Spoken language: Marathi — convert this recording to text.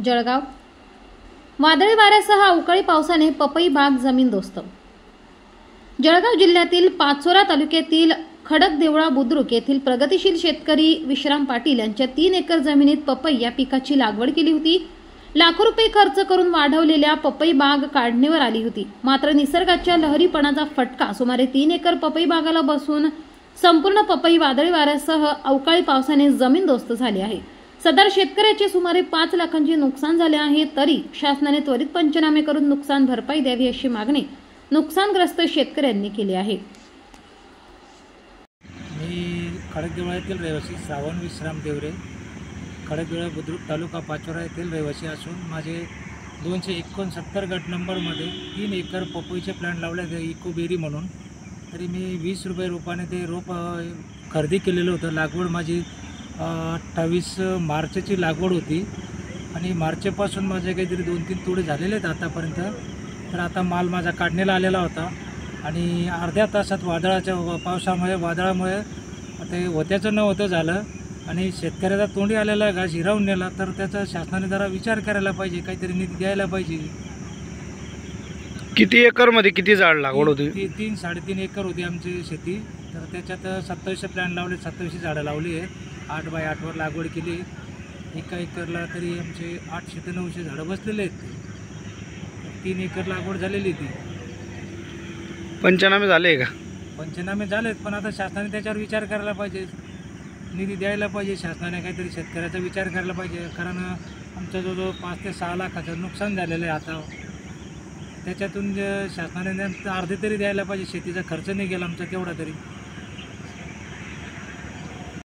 जळगाव वादळी वाऱ्यासह अवकाळी पावसाने पपई बाग जमीनदोस्त। जळगाव जिल्ह्यातील पाचोरा तालुक्यातील खडकदेवळा बुद्रुक येथील प्रगतिशील शेतकरी विश्राम पाटील यांच्या 3 एकर जमिनीत पपई या पिकाची लागवड केली होती। लाखो रुपये खर्च करून वाढवलेल्या पपई बाग काढणीवर आली होती। मात्र निसर्गाच्या लहरीपणाचा फटका सुमारे 3 एकर पपई बागाला बसून संपूर्ण पपई वादळी वाऱ्यासह अवकाळी पावसाने जमीनदोस्त झाली आहे। सदर शेतकऱ्याचे सुमारे 5 लाखांचे नुकसान झाले आहे, तरी शासनाने त्वरित पंचनामे करून नुकसान भरपाई द्यावी अशी मागणी नुकसानग्रस्त शेतकऱ्यांनी केली आहे। मी खडकदेवळा येथील रहिवासी श्रावण विश्राम देवरे, खडकदेवळा बुद्रुक तालुका पाचोरा येथील रहिवासी असून माझे 269 गट नंबरमध्ये 3 एकर पपईचे प्लांट लावले आहे इकोबेरी म्हणून। तरी मी 20 रुपये रोपाने ते रोप खरेदी केलेलं होतं। लागवड माझी 28 मार्चची लागवड होती आणि मार्चपासून माझे काहीतरी 2-3 तोडे झालेले आहेत आतापर्यंत। तर आता माल माझा काढणीला आलेला होता आणि अर्ध्या तासात वादळामुळे ते होत्याचं न होतं झालं आणि शेतकऱ्याचा तोंडी आलेला घास हिरावून नेला। तर त्याचा शासनाने जरा विचार करायला पाहिजे, काहीतरी निधी द्यायला पाहिजे। किती एकरमध्ये किती झाड लागवड होती? 3-3.5 एकर होती आमची शेती। तर त्याच्यात 27 प्लॅन लावले, 27 झाडं लावली आहेत। 8 बाय 8 वर लागवड केली। एका एकरला तरी आमचे 800 ते 900 झाडं बसलेले आहेत। 3 एकर लागवड झालेली ती। पंचनामे झाले का? पंचनामे झालेत, पण आता शासनाने त्याच्यावर विचार करायला पाहिजे, निधी द्यायला पाहिजे। शासनाने काहीतरी शेतकऱ्याचा विचार करायला पाहिजे, कारण आमचं जवळजवळ 5 ते 6 लाखाचं नुकसान झालेलं आहे आता। त्याच्यातून शासनाने अर्धे तरी द्यायला पाहिजे, शेतीचा खर्च नाही गेला आमचा केवढा तरी।